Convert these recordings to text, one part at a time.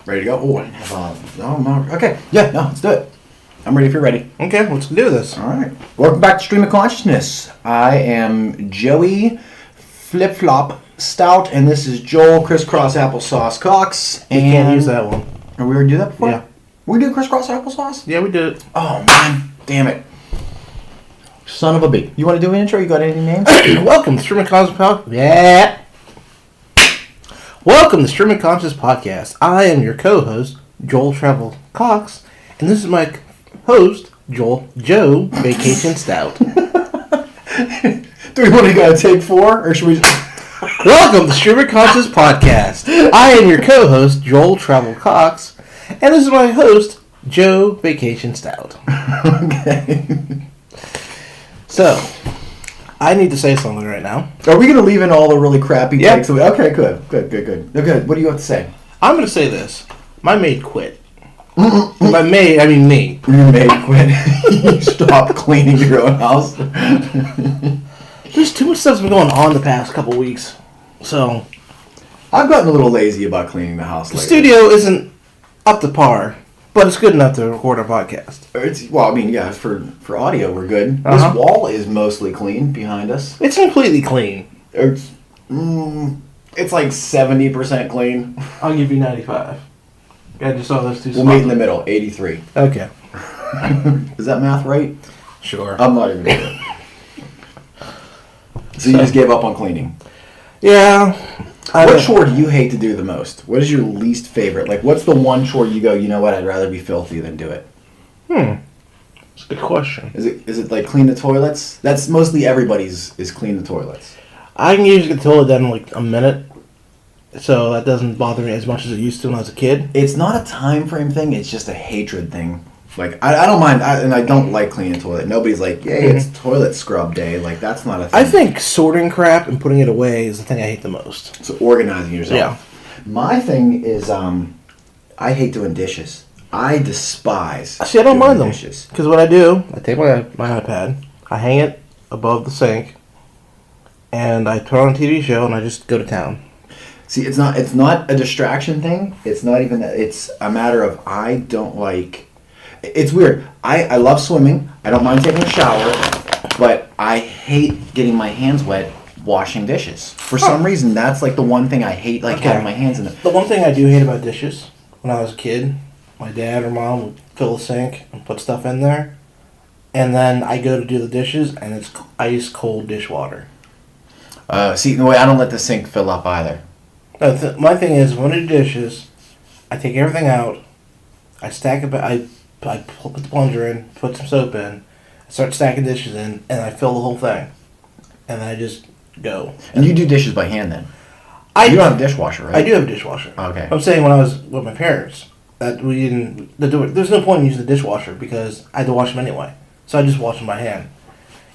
Ready to go? Oh, I didn't have no. Okay, yeah, no, let's do it. I'm ready if you're ready. Okay, let's do this. All right. Welcome back to Stream of Consciousness. I am Joey Flip Flop Stout, and this is Joel Crisscross Applesauce Cox. You can't use that one. Are we already do that before? Yeah. We do Crisscross Applesauce? Yeah, we did it. Oh, man. Damn it. Son of a bitch. You want to do an intro? You got any names? Welcome to Stream of Conscious Podcast. Yeah. Welcome to Stream of Conscious Podcast. I am your co-host, Joel Travel Cox, and this is my host, Joe Vacation Stout. Do we want to go take 4, or should we... Welcome to Stream of Conscious Podcast. I am your co-host, Joel Travel Cox, and this is my host, Joe Vacation Stout. Okay. So, I need to say something right now. Are we going to leave in all the really crappy Yep. takes? Okay, good. Okay, what do you have to say? I'm going to say this. My maid quit. By maid, I mean me. Your maid quit. You stopped cleaning your own house. There's too much stuff's been going on the past couple weeks. So, I've gotten a little lazy about cleaning the house the lately. studio isn't up to par, but it's good enough to record our podcast. For audio, we're good. Uh-huh. This wall is mostly clean behind us. It's completely clean. It's like 70% clean. I'll give you 95. I just saw those two We'll meet in the middle, 83. Okay. Is that math right? Sure. I'm not even sure. So you just gave up on cleaning. Yeah. What chore do you hate to do the most? What is your least favorite? Like, what's the one chore you go, you know what, I'd rather be filthy than do it? That's a good question. Is it like clean the toilets? That's mostly everybody's is clean the toilets. I can usually get the toilet done in like a minute, so that doesn't bother me as much as it used to when I was a kid. It's not a time frame thing. It's just a hatred thing. Like, I don't mind, and I don't like cleaning the toilet. Nobody's like, yay, it's toilet scrub day. Like, that's not a thing. I think sorting crap and putting it away is the thing I hate the most. So organizing yourself. Yeah. My thing is, I hate doing dishes. I despise See, I don't doing mind them. dishes. Because what I do, I take my iPad, I hang it above the sink, and I turn on a TV show, and I just go to town. See, it's not a distraction thing. It's not even that. It's a matter of I don't like... It's weird. I love swimming. I don't mind taking a shower, but I hate getting my hands wet washing dishes. For some reason, that's like the one thing I hate, like having my hands in it. The one thing I do hate about dishes, when I was a kid, my dad or mom would fill the sink and put stuff in there, and then I go to do the dishes, and it's ice cold dishwater. See, the way I don't let the sink fill up either. No, my thing is, when I do dishes, I take everything out, I stack it, I put the plunger in, put some soap in, I start stacking dishes in, and I fill the whole thing. And then I just go. And you do dishes by hand then? You don't have a dishwasher, right? I do have a dishwasher. Okay. I'm saying when I was with my parents, that we didn't... There's no point in using the dishwasher because I had to wash them anyway. So I just wash them by hand.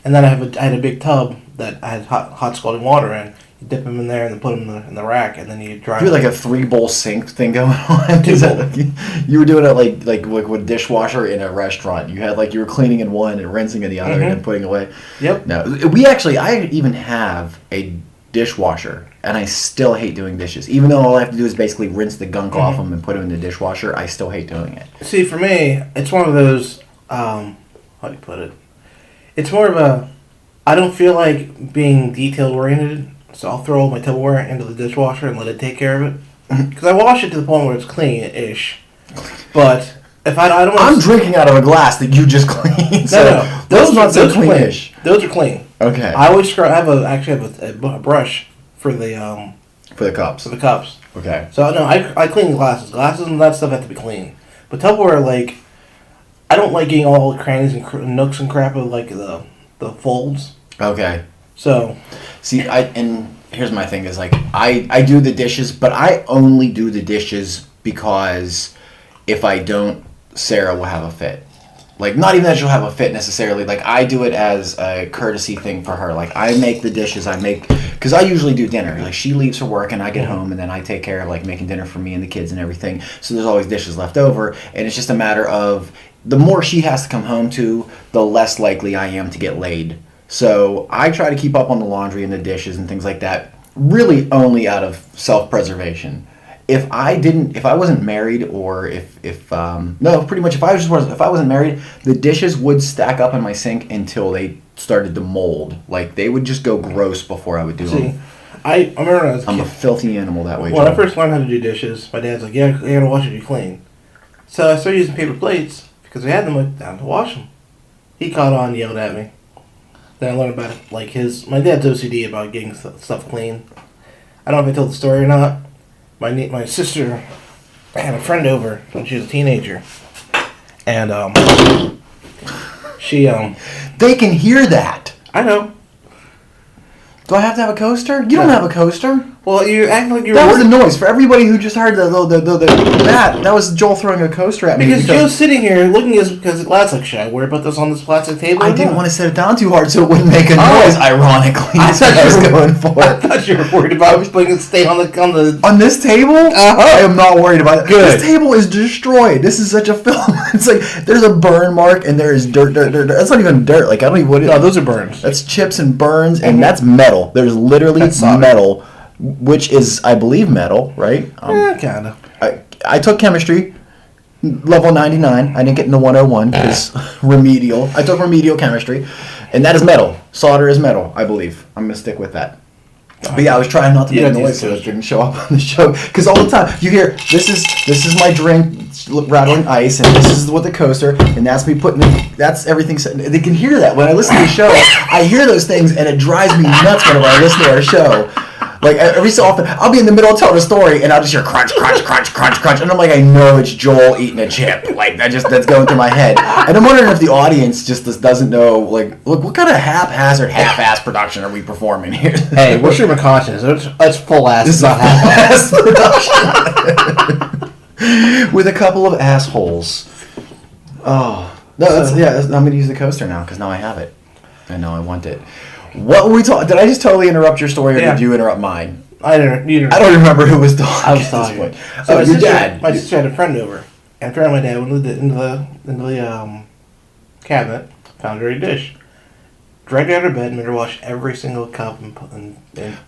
And then I had a big tub that I had hot scalding water in. You dip them in there and then put them in the rack, and then you dry them. You had like a 3-bowl sink thing going on. Is that like, you were doing it like with dishwasher in a restaurant. You had you were cleaning in one and rinsing in the other and then putting away. Yep. No, I even have a dishwasher, and I still hate doing dishes. Even though all I have to do is basically rinse the gunk off them and put them in the dishwasher, I still hate doing it. See, for me, it's one of those, how do you put it? It's more of a, I don't feel like being detail-oriented, so I'll throw all my Tupperware into the dishwasher and let it take care of it. Because I wash it to the point where it's clean-ish. But if I don't want I'm drinking out of a glass that you just cleaned. So Those not so are clean. cleanish. Those are clean. Okay. I always scrub. I have a brush for the For the cups. for the cups. Okay. So no, I clean the glasses. Glasses and that stuff have to be clean. But Tupperware, I don't like getting all the crannies and nooks and crap of the folds. Okay. So, see, and here's my thing is I do the dishes, but I only do the dishes because if I don't, Sarah will have a fit. Not even that she'll have a fit necessarily. I do it as a courtesy thing for her. I make the dishes. Because I usually do dinner. She leaves for work and I get home and then I take care of making dinner for me and the kids and everything. So there's always dishes left over, and it's just a matter of the more she has to come home to, the less likely I am to get laid. So I try to keep up on the laundry and the dishes and things like that, really only out of self-preservation. if I wasn't married, or if no, pretty much if I wasn't married, the dishes would stack up in my sink until they started to mold. Like they would just go gross before I would do them. I remember when I was a kid, I'm a filthy animal that way. when I first learned how to do dishes, my dad's like, "Yeah, you gotta wash it to be clean." So I started using paper plates because we had them like down to wash them. He caught on, yelled at me. Then I learned about it, like my dad's OCD about getting stuff clean. I don't know if I told the story or not. My sister had a friend over when she was a teenager, and she They can hear that. I know. Do I have to have a coaster? You don't have a coaster. Well, you act like you're. That was the noise for everybody who just heard that was Joel throwing a coaster at me. Because Joe's sitting here looking at us because the glass like, should I worry about this on this plastic table? I didn't want to set it down too hard so it wouldn't make a noise. Ironically, that's what I was going for. I thought you were worried about it letting it stay on the. On this table, I am not worried about it. Good. This table is destroyed. This is such a film. It's like there's a burn mark and there is dirt. That's not even dirt. Like I don't even what it is. No, those are burns. That's chips and burns, and that's metal. There's literally metal, which is, I believe, metal, right? Kind of. I took chemistry, level 99. I didn't get into 101 because remedial. I took remedial chemistry, and that is metal. Solder is metal, I believe. I'm going to stick with that. But yeah, I was trying not to make noise so it didn't show up on the show. Because all the time, you hear, this is my drink rattling ice, and this is what the coaster, and that's me putting it, that's everything. They can hear that. When I listen to the show, I hear those things, and it drives me nuts whenever I listen to our show. Like, every so often, I'll be in the middle of telling a story, and I'll just hear crunch, crunch, crunch, crunch, crunch, and I'm like, I know it's Joel eating a chip. Like, that's going through my head. And I'm wondering if the audience just doesn't know, like, look, what kind of haphazard, half-ass production are we performing here? Hey, we're stream of consciousness. That's full-ass. This is not half-ass production. With a couple of assholes. Oh. No, I'm going to use the coaster now, because now I have it. I know I want it. What were we talking? Did I just totally interrupt your story, or did you interrupt mine? I don't remember who was talking. I was talking. So your dad. My sister had a friend over, and a friend of my dad went into the cabinet, found a dirty dish, dragged her out of bed, made her wash every single cup and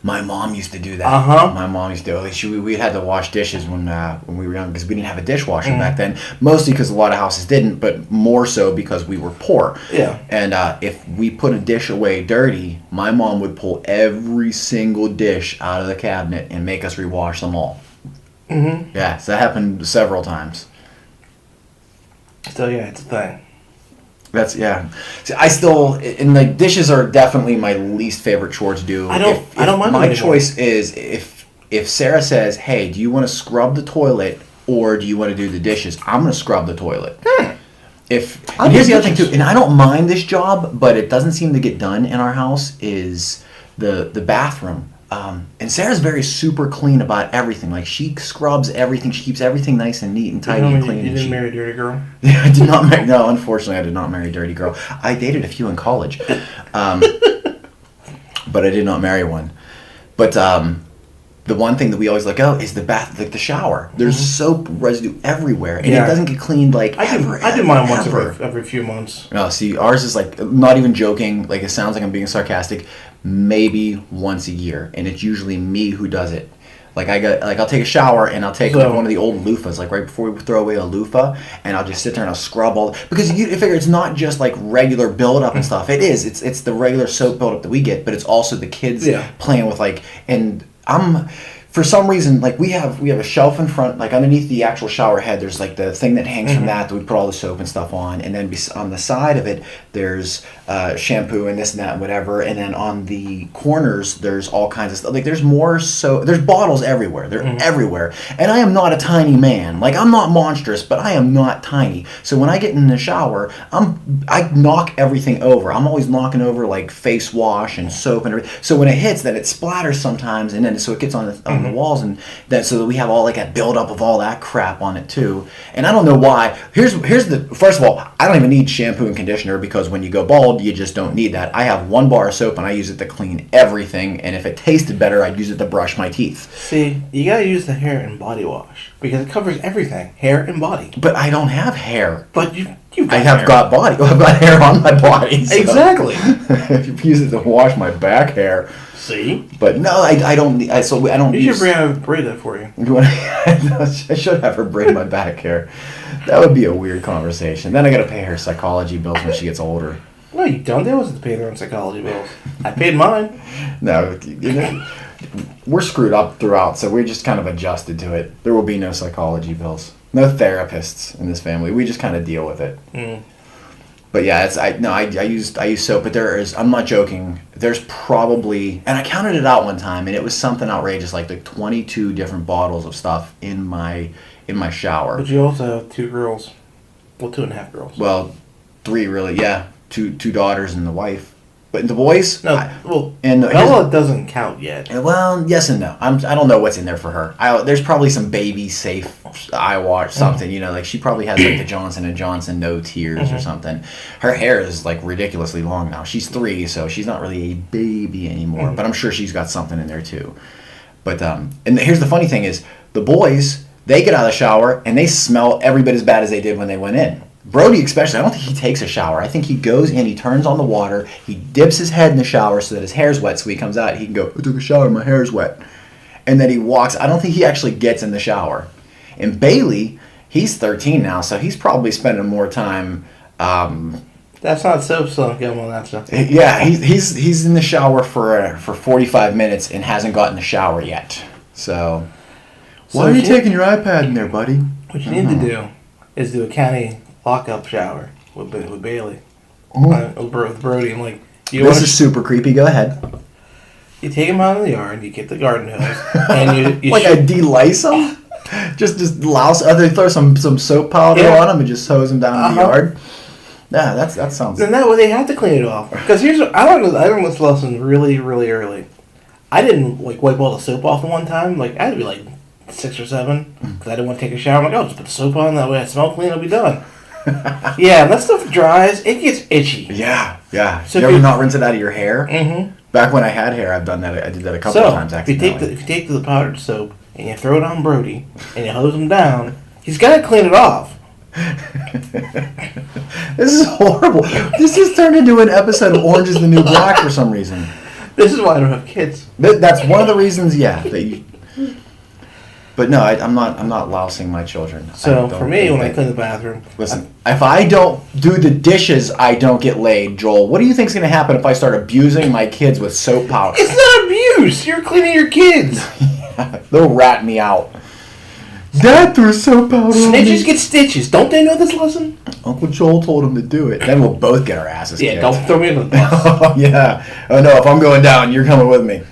My mom used to do that. My mom used to. We had to wash dishes when we were young because we didn't have a dishwasher back then. Mostly because a lot of houses didn't, but more so because we were poor. Yeah. And if we put a dish away dirty, my mom would pull every single dish out of the cabinet and make us rewash them all. Mm-hmm. Yeah, so that happened several times. So yeah, it's a thing. That's See, I still, and like dishes are definitely my least favorite chore to do. I don't mind. My choice is if Sarah says, "Hey, do you want to scrub the toilet or do you want to do the dishes?" I'm gonna scrub the toilet. And here's the other thing too, and I don't mind this job, but it doesn't seem to get done in our house. Is the bathroom. And Sarah's very super clean about everything. Like, she scrubs everything. She keeps everything nice and neat and tidy and clean. You didn't marry a dirty girl? Yeah, I did not marry... No, unfortunately, I did not marry a dirty girl. I dated a few in college. But I did not marry one. But the one thing that we always look out is the shower. There's soap residue everywhere. And it doesn't get cleaned, like, I do mine once every few months. No, see, ours is, like, not even joking. Like, it sounds like I'm being sarcastic. Maybe once a year, and it's usually me who does it. Like I'll take a shower and I'll take like one of the old loofahs, like right before we throw away a loofah, and I'll just sit there and I'll scrub all because you figure it's not just like regular buildup and stuff. It is. It's the regular soap buildup that we get, but it's also the kids playing with and for some reason, like we have a shelf in front, like underneath the actual shower head, there's like the thing that hangs from that we put all the soap and stuff on, and then on the side of it, there's shampoo and this and that and whatever, and then on the corners, there's all kinds of stuff. Like there's there's bottles everywhere. They're everywhere, and I am not a tiny man. Like I'm not monstrous, but I am not tiny. So when I get in the shower, I knock everything over. I'm always knocking over like face wash and soap and everything. So when it hits, then it splatters sometimes, and then so it gets on the walls, and that so that we have all like a buildup of all that crap on it too. And I don't know why. Here's the first of all, I don't even need shampoo and conditioner because when you go bald, you just don't need that. I have one bar of soap and I use it to clean everything. And if it tasted better, I'd use it to brush my teeth. See, you gotta use the hair and body wash because it covers everything, hair and body. But I don't have hair. But you I've got body. I've got hair on my body. So. Exactly. If you use it to wash my back hair. See? But no, I don't. I don't. You should braid that for you. I should have her braid my back hair. That would be a weird conversation. Then I got to pay her psychology bills when she gets older. No, you don't. They always have to pay their own psychology bills. I paid mine. No, we're screwed up throughout, so we just kind of adjusted to it. There will be no psychology bills, no therapists in this family. We just kind of deal with it. Mm. But yeah, I use soap, but I'm not joking. There's probably, and I counted it out one time, and it was something outrageous, like 22 different bottles of stuff in my shower. But you also have 2 girls, well, 2.5 girls. Well, 3 really, yeah, two daughters and the wife. But the boys, Bella doesn't count yet. Well, yes and no. I don't know what's in there for her. There's probably some baby safe eye wash, something. Like she probably has like the Johnson & Johnson No Tears or something. Her hair is like ridiculously long now. She's 3, so she's not really a baby anymore. But I'm sure she's got something in there too. But and here's the funny thing is the boys, they get out of the shower and they smell every bit as bad as they did when they went in. Brody especially, I don't think he takes a shower. I think he goes in, he turns on the water, he dips his head in the shower so that his hair's wet, so he comes out, he can go, I took a shower, my hair's wet. And then he walks. I don't think he actually gets in the shower. And Bailey, he's 13 now, so he's probably spending more time... That's not soap, so get him on that stuff. Yeah, he's in the shower for 45 minutes and hasn't gotten the shower yet. So why are you taking your iPad in there, buddy? What you need to do is do a county lock-up shower with Bailey. With Brody. I'm like, this is super creepy. Go ahead. You take him out in the yard, you get the garden hose, and you like I de-lice them? Just louse, they throw some soap powder on them and just hose them down in the yard? Yeah, that sounds... And that way they have to clean it off. Because here's what, I learned this lesson really, really early. I didn't like wipe all the soap off in one time. Like, I had to be like 6 or 7, because I didn't want to take a shower. I'm like, just put the soap on, that way I smell clean, it'll be done. Yeah, and that stuff dries, it gets itchy. Yeah. So you ever not rinse it out of your hair? Mm-hmm. Back when I had hair, I did that a couple of times accidentally. If you take the powdered soap and you throw it on Brody and you hose him down, he's got to clean it off. This is horrible. This has turned into an episode of Orange is the New Black for some reason. This is why I don't have kids. That's one of the reasons, But no, I'm not lousing my children. So for me, when I clean the bathroom, listen, if I don't do the dishes, I don't get laid. Joel, what do you think's going to happen if I start abusing my kids with soap powder? It's not abuse. You're cleaning your kids. They'll rat me out. Dad threw soap powder on me. Snitches get stitches. Don't they know this lesson? Uncle Joel told him to do it. Then we'll both get our asses kicked. Don't throw me under the bus. Oh, yeah. Oh, no, if I'm going down, you're coming with me.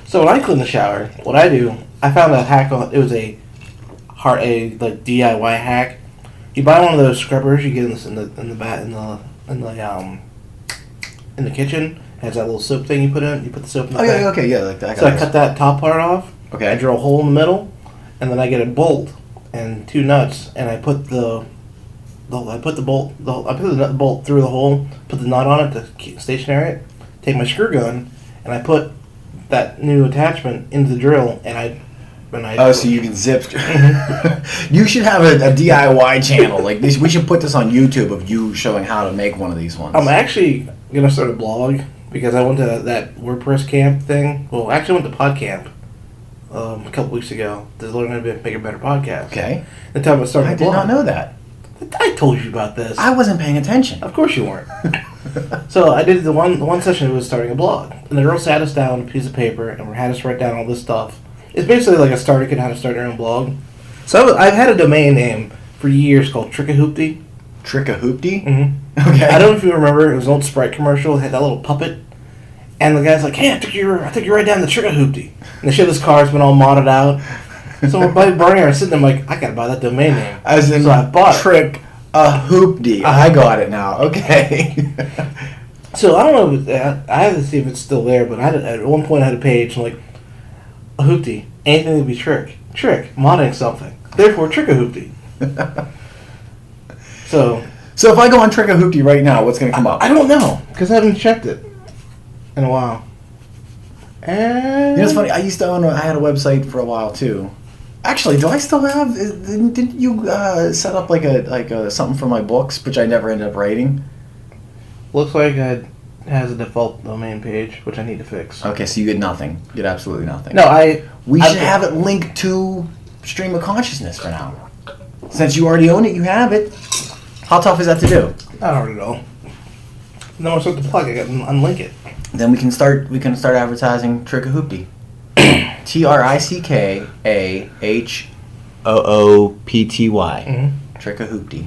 So when I clean the shower, what I do, I found a hack on it was a DIY hack. You buy one of those scrubbers you get in the kitchen. It has that little soap thing you put in. You put the soap in the thing. Okay, yeah, like that. So I cut that top part off. Okay. I drill a hole in the middle, and then I get a bolt and 2 nuts, and I put the bolt through the hole, put the nut on it to keep stationary it. Take my screw gun, and I put that new attachment into the drill, so you can zip. You should have a DIY channel like this. We should put this on YouTube of you showing how to make one of these ones. I'm actually gonna start a blog because I went to that WordPress camp thing. Well, actually, I went to PodCamp a couple weeks ago to learn how to make a better podcast. Okay. The time I started. I did not know that. I told you about this. I wasn't paying attention. Of course you weren't. So I did the one session. It was starting a blog, and the girl sat us down on a piece of paper and had us write down all this stuff. It's basically like a starter kit how to start your own blog. So I've had a domain name for years called Trickahoopty. Trickahoopty? Mm-hmm. Okay. I don't know if you remember. It was an old Sprite commercial. It had that little puppet. And the guy's like, hey, I took you right down the Trickahoopty. And they show this car. It's been all modded out. So my buddy Bernie and I sitting there, I'm like, I gotta buy that domain name. As in, so I bought Trickahoopty. I got it now. Okay. So I don't know. I have to see if it's still there. But at one point I had a page like, a hoopty, anything to be trick, modding something. Therefore, Trickahoopty. So if I go on Trickahoopty right now, what's going to come up? I don't know because I haven't checked it in a while. And it's funny. I had a website for a while too. Actually, do I still have? Didn't you set up like a something for my books, which I never ended up writing? Looks like I has a default domain page, which I need to fix. Okay, so you get nothing. You get absolutely nothing. No, We should have it linked to Stream of Consciousness for now. Since you already own it, you have it. How tough is that to do? Not hard at all. No one start to plug. I got to unlink it. Then we can start advertising Trickahoopty. Trickahoopty. Mm-hmm. Trickahoopty.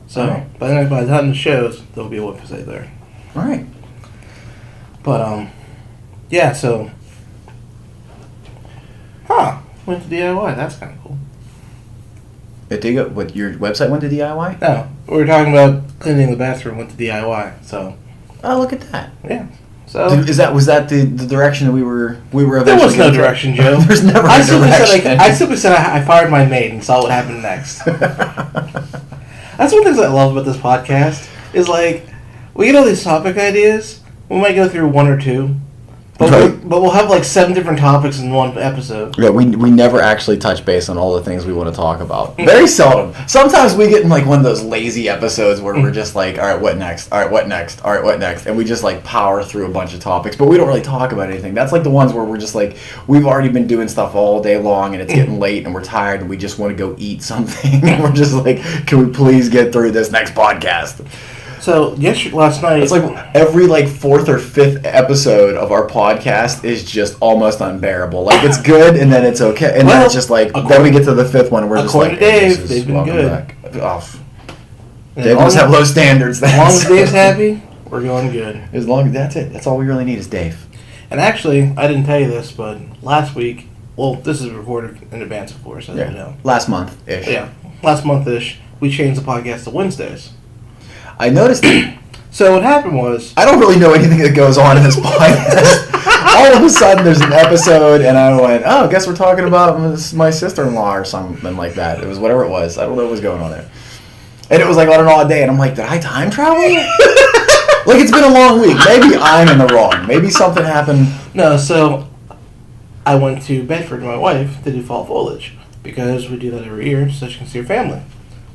So Right. by the time the shows, there'll be a website there. All right. But yeah. So, went to DIY. That's kind of cool. It did go, what, your website went to DIY? No, we were talking about cleaning the bathroom. Went to DIY. So Oh, look at that. yeah. So Was that the direction that we were eventually? there was no gonna direction, take? Joe. There's never I a simply direction. said I fired my maid and saw what happened next. That's one of the things I love about this podcast is like we get all these topic ideas. We might go through one or two, but Right. we'll have like 7 different topics in one episode. Yeah, we never actually touch base on all the things we want to talk about. Very seldom. Sometimes we get in like one of those lazy episodes where we're just like, all right, what next? All right, what next? All right, what next? And we just like power through a bunch of topics, but we don't really talk about anything. That's like the ones where we're just like, we've already been doing stuff all day long and it's getting late and we're tired and we just want to go eat something. And we're just like, can we please get through this next podcast? So last night It's like every like 4th or 5th episode of our podcast is just almost unbearable. Like it's good and then it's okay, and then Well, it's just like then we get to the 5th one and we're just like, according to Dave, this is they've been welcome good. back. Oh, as Dave long must as- have low standards. as long as Dave's happy, we're going good. As long as that's it. That's all we really need is Dave. And actually, I didn't tell you this, but last week, well, this is recorded in advance, of course, as you know. Last month ish. Yeah, last month-ish, we changed the podcast to Wednesdays. I noticed that. So what happened was, I don't really know anything that goes on in this podcast. All of a sudden, there's an episode, and I went, "Oh, I guess we're talking about my sister-in-law or something like that." It was whatever it was. I don't know what was going on there. And it was like on an odd day, and I'm like, "Did I time travel?" Like it's been a long week. Maybe I'm in the wrong. Maybe something happened. no, so I went to Bedford with my wife to do fall foliage because we do that every year so she can see her family.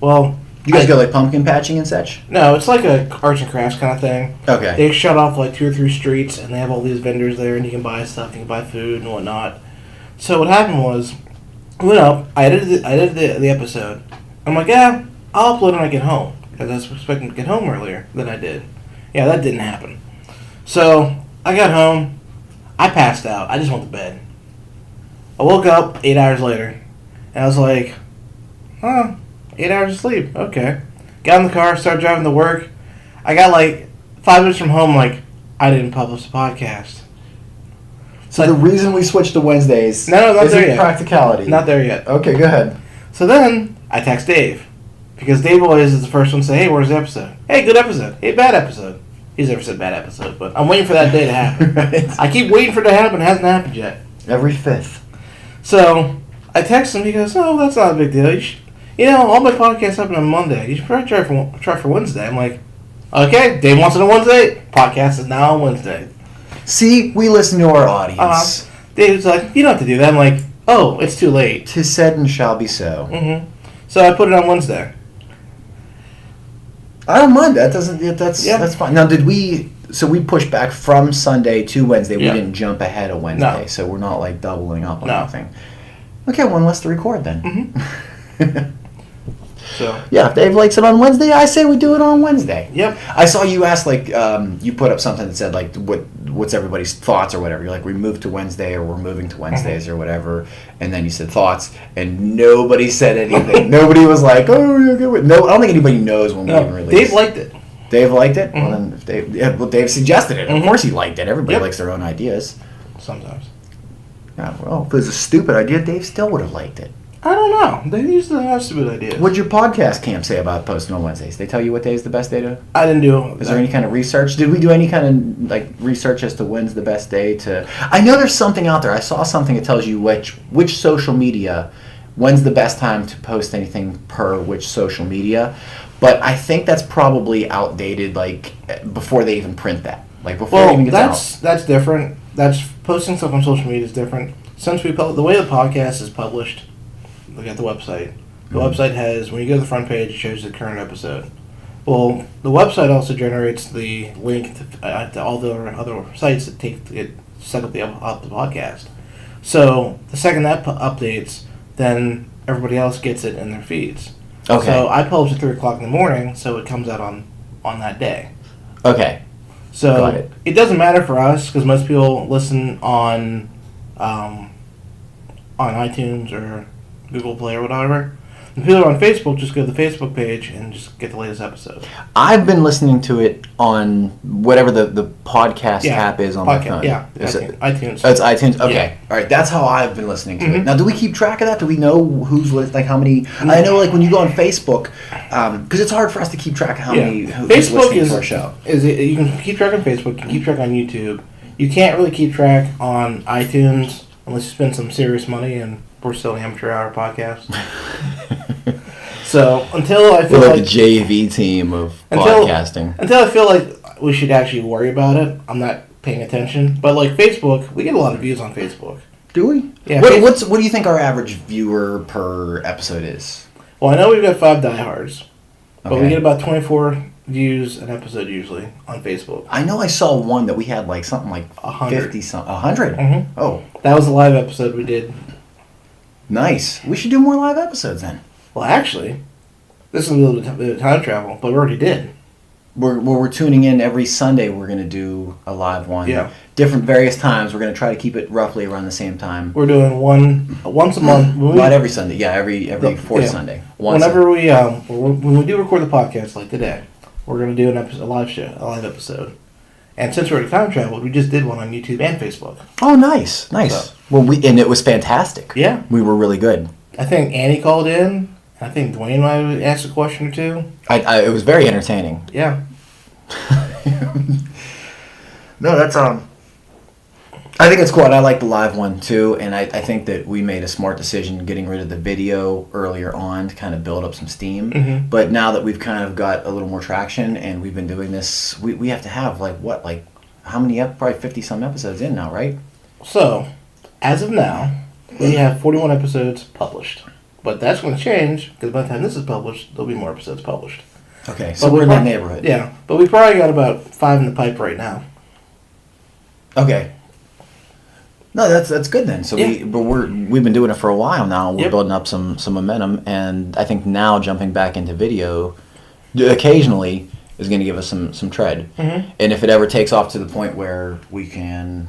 Well, You guys go like pumpkin patching and such? no, it's like a arts and crafts kind of thing. Okay. They shut off like 2 or 3 streets, and they have all these vendors there, and you can buy stuff, you can buy food and whatnot. So what happened was, I went up, I edited the episode. I'm like, yeah, I'll upload when I get home, because I was expecting to get home earlier than I did. Yeah, that didn't happen. So I got home, I passed out, I just went to bed. I woke up 8 hours later, and I was like, 8 hours of sleep, okay. Got in the car, started driving to work. I got like 5 minutes from home, like, I didn't publish the podcast. So the reason we switched to Wednesdays No, not there isn't yet. practicality. Not there yet. Okay, go ahead. So then, I text Dave. Because Dave always is the first one to say, hey, where's the episode? Hey, good episode. Hey, bad episode. He's never said bad episode, but I'm waiting for that day to happen. Right. I keep waiting for it to happen. It hasn't happened yet. Every 5th. So, I text him. He goes, oh, that's not a big deal. You know, all my podcasts happen on Monday. You should probably try for Wednesday. I'm like, okay, Dave wants it on Wednesday. Podcast is now on Wednesday. See, we listen to our audience. Dave's like, you don't have to do that. I'm like, oh, it's too late. 'Tis said and shall be so. Mm-hmm. So I put it on Wednesday. I don't mind that. That's fine. Now, did we? So we pushed back from Sunday to Wednesday. We Yeah. didn't jump ahead of Wednesday, No. so we're not like doubling up on No. anything. Okay, one less to record then. Mm-hmm. So, Yeah, if Dave likes it on Wednesday, I say we do it on Wednesday. yep. I saw you ask like you put up something that said like what's everybody's thoughts or whatever. You're like we moved to Wednesday or we're moving to Wednesdays or whatever, and then you said thoughts, and nobody said anything. Nobody was like, oh, you're good with no. I don't think anybody knows when we even No, release. Dave liked it. Dave liked it. Well, Mhm. then if Dave suggested it. Of Mhm. course he liked it. Everybody Yep. likes their own ideas. Sometimes. Yeah, well, if it was a stupid idea, Dave still would have liked it. I don't know. They usually have stupid ideas. What'd your podcast camp say about posting on Wednesdays? They tell you what day is the best day to? I didn't do. Is there any kind of research? Did we do any kind of like research as to when's the best day to? I know there's something out there. I saw something that tells you which social media, when's the best time to post anything per which social media. But I think that's probably outdated. Like before they even print that. Like before it Well, even gets that's different. That's posting stuff on social media is different. Since the way the podcast is published, look at the website. The Mhm. website has when you go to the front page, it shows the current episode. Well, the website also generates the link to all the other sites that set up the podcast. So the second that updates, then everybody else gets it in their feeds. Okay. So I publish at 3 o'clock in the morning, so it comes out on that day. Okay. So Got it doesn't matter for us because most people listen on iTunes or Google Play or whatever. The people on Facebook just go to the Facebook page and just get the latest episode. I've been listening to it on whatever the podcast app is on my phone. Yeah, iTunes. iTunes. Oh, it's iTunes? Okay. Yeah. All right, that's how I've been listening to it. Now, do we keep track of that? Do we know like how many... I know like when you go on Facebook, because it's hard for us to keep track of how many who's Facebook listening to our show. You can keep track on Facebook, you can keep track on YouTube. You can't really keep track on iTunes unless you spend some serious money, and we're still an amateur hour podcast. So until I feel we're like the JV team of podcasting. Until I feel like we should actually worry about it, I'm not paying attention. But like Facebook, we get a lot of views on Facebook. Do we? Yeah. What do you think our average viewer per episode is? Well, I know we've got 5 diehards, but Okay. we get about 24 views an episode usually on Facebook. I know I saw one that we had like something like 100. 50 something. 100? Mm-hmm. Oh, That was a live episode we did. nice. We should do more live episodes then. Well, actually, this is a little bit of time travel, but we already did. We're tuning in every Sunday. We're going to do a live one. Yeah. Different various times. We're going to try to keep it roughly around the same time. We're doing once a month. Not every Sunday. Yeah, every fourth Sunday. Whenever when we do record the podcast like today, we're going to do a live episode. And since we're already time traveled, we just did one on YouTube and Facebook. Oh, nice. So. Well, and it was fantastic. Yeah. We were really good. I think Annie called in. I think Dwayne might have asked a question or two. It was very entertaining. Yeah. No, that's I think it's cool, and I like the live one too. And I think that we made a smart decision getting rid of the video earlier on to kind of build up some steam. Mm-hmm. But now that we've kind of got a little more traction and we've been doing this, we have to have like how many? Probably 50 some episodes in now, right? So, as of now, we have 41 episodes published. But that's going to change because by the time this is published, there'll be more episodes published. Okay, so we're in that neighborhood. Yeah, but we probably got about 5 in the pipe right now. Okay. No, that's good then. So Yeah. we've been doing it for a while now. We're Yep. building up some momentum, and I think now jumping back into video occasionally is going to give us some tread. Mm-hmm. And if it ever takes off to the point where we can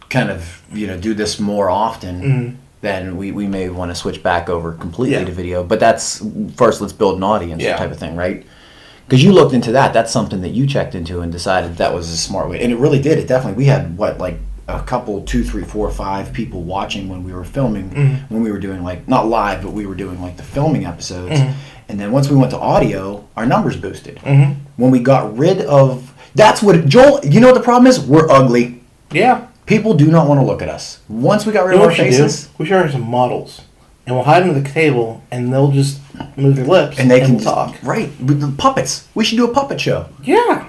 kind of do this more often, Mm-hmm. then we may want to switch back over completely Yeah. to video. But that's first. Let's build an audience Yeah. type of thing, right? Because you looked into that. That's something that you checked into and decided that was a smart way. And it really did. It definitely. We had a couple, 2, 3, 4, 5 people watching when we were filming. Mm-hmm. When we were doing not live, but we were doing the filming episodes. Mm-hmm. And then once we went to audio, our numbers boosted. Mm-hmm. When we got rid of that's what Joel. You know what the problem is? We're ugly. Yeah. People do not want to look at us. Once we got rid You know of what our we should faces, do? We should hire some models. And we'll hide them at the table, and they'll just move their lips, and they can we'll talk. Right, with the puppets. We should do a puppet show. Yeah.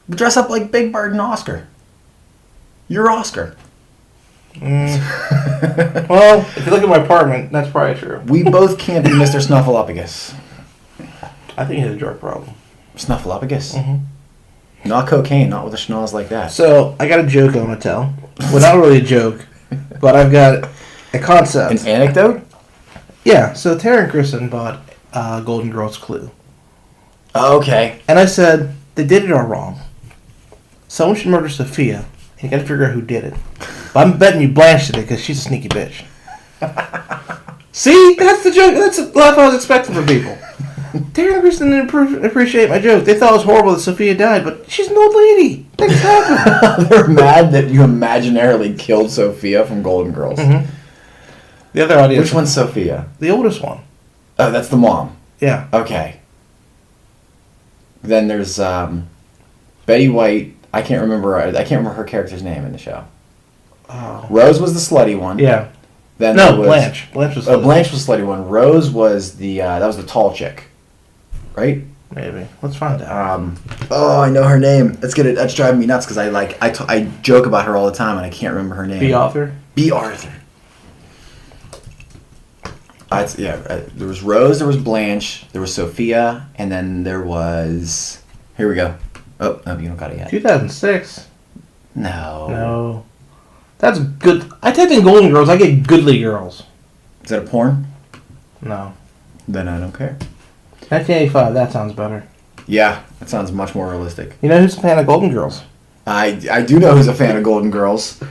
We dress up like Big Bird and Oscar. You're Oscar. Well, if you look at my apartment, that's probably true. We both can't be Mr. Snuffleupagus. I think he has a drug problem. Snuffleupagus? Mm-hmm. Not cocaine, not with a schnoz like that. So, I got a joke I want to tell. Well, not really a joke, but I've got a concept. An anecdote? Yeah, so Tara and Kristen bought Golden Girls Clue. Okay. And I said, they did it all wrong. Someone should murder Sophia. You gotta figure out who did it. But I'm betting you Blanche did it because she's a sneaky bitch. See? That's the joke. That's the laugh I was expecting from people. Tara and Kristen didn't appreciate my joke. They thought it was horrible that Sophia died, but she's an old lady. Things happen. They're mad that you imaginarily killed Sophia from Golden Girls. Mm-hmm. The other audience. Which one's Sophia? The oldest one. Oh, that's the mom. Yeah. Okay. Then there's Betty White. I can't remember her character's name in the show. Oh. Rose was the slutty one. Yeah. Then No, there was, Blanche. Blanche was. Blanche was the slutty one. Rose was the that was the tall chick, right? Maybe. Let's find out. Oh, I know her name. That's driving me nuts because I joke about her all the time and I can't remember her name. B. Arthur. B. Arthur. There was Rose, there was Blanche, there was Sophia, and then there was... Here we go. Oh, no, you don't got it yet. 2006. No. That's good. I typed in Golden Girls, I get Goodly Girls. Is that a porn? No. Then I don't care. 1985, that sounds better. Yeah, that sounds much more realistic. You know who's a fan of Golden Girls? I do know who's a fan of Golden Girls.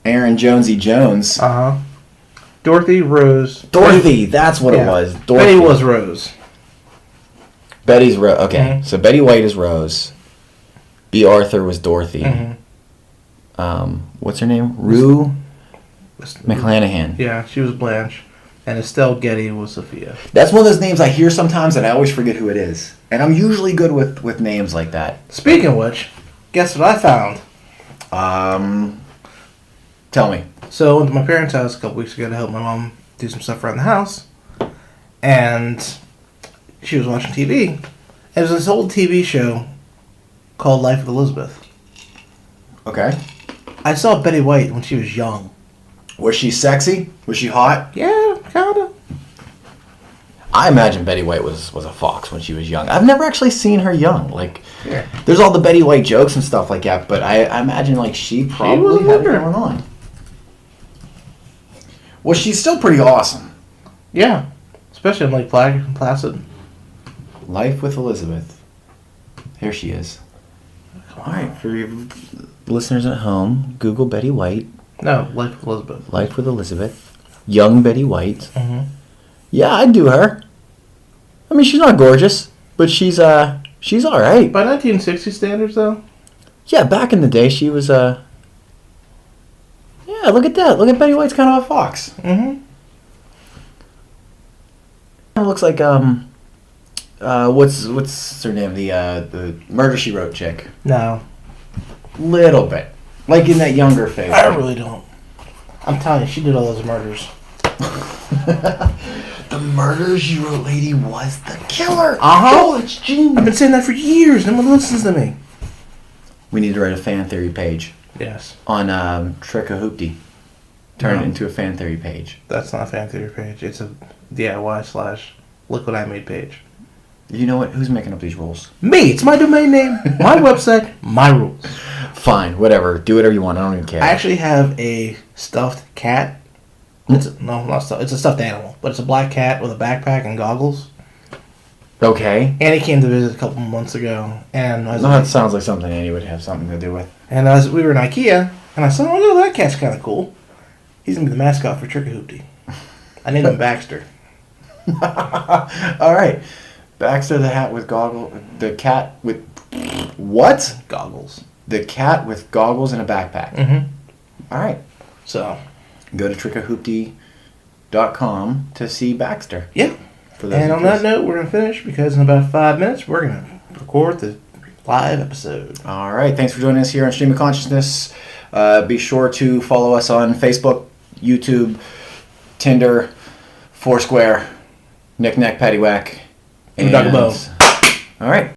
Aaron Jonesy Jones. Uh-huh. Dorothy, Rose. Dorothy, that's what it was. Dorothy. Betty was Rose. Betty's Rose. Okay, so Betty White is Rose. B. Arthur was Dorothy. What's her name? Rue McClanahan. Yeah, she was Blanche. And Estelle Getty was Sophia. That's one of those names I hear sometimes and I always forget who it is. And I'm usually good with names like that. Speaking of which, guess what I found? Tell me. So I went to my parents' house a couple weeks ago to help my mom do some stuff around the house. And she was watching TV. And it was this old TV show called Life with Elizabeth. Okay. I saw Betty White when she was young. Was she sexy? Was she hot? Yeah, kinda. I imagine Betty White was a fox when she was young. I've never actually seen her young. Like, Yeah. there's all the Betty White jokes and stuff like that, but I imagine like she probably had it going on. Well, she's still pretty awesome. Yeah. Especially in Lake Placid. Life with Elizabeth. Here she is. All right, for your listeners at home, Google Betty White. No, Life with Elizabeth. Life with Elizabeth. Young Betty White. Mm-hmm. Yeah, I'd do her. I mean, she's not gorgeous, but she's all right. By 1960 standards, though? Yeah, back in the day, she was Yeah, look at that. Look at Betty White's kind of a fox. Mm-hmm. It looks like what's her name? The Murder She Wrote chick. No. Little bit, like in that younger phase. I really don't. I'm telling you, she did all those murders. The Murder She Wrote lady was the killer. Uh-huh. Oh, it's genius. I've been saying that for years. No one listens to me. We need to write a fan theory page Yes. on Trick-a-Hoopty. Turn No. it into a fan theory page. That's not a fan theory page. It's a DIY / look what I made page. You know what? Who's making up these rules? Me. It's my domain name, my website, my rules. Fine, whatever. Do whatever you want. I don't even care. I actually have a stuffed cat. Not stuffed. It's a stuffed animal, but it's a black cat with a backpack and goggles. Okay. Annie came to visit a couple months ago, and That sounds like something Annie would have something to do with. we were in IKEA, and I said, "Oh, no, that cat's kind of cool. He's gonna be the mascot for Trick-a-Hoopty." I named him Baxter. All right. Baxter the hat with goggles. The cat with what? Goggles. The cat with goggles and a backpack. Mm-hmm. All right. So. Go to trickahoopty.com to see Baxter. Yeah. And on that note, we're going to finish because in about 5 minutes, we're going to record the live episode. All right. Thanks for joining us here on Stream of Consciousness. Be sure to follow us on Facebook, YouTube, Tinder, Foursquare, Knick-Knack, Paddywhack. And Dr. Bo. All right.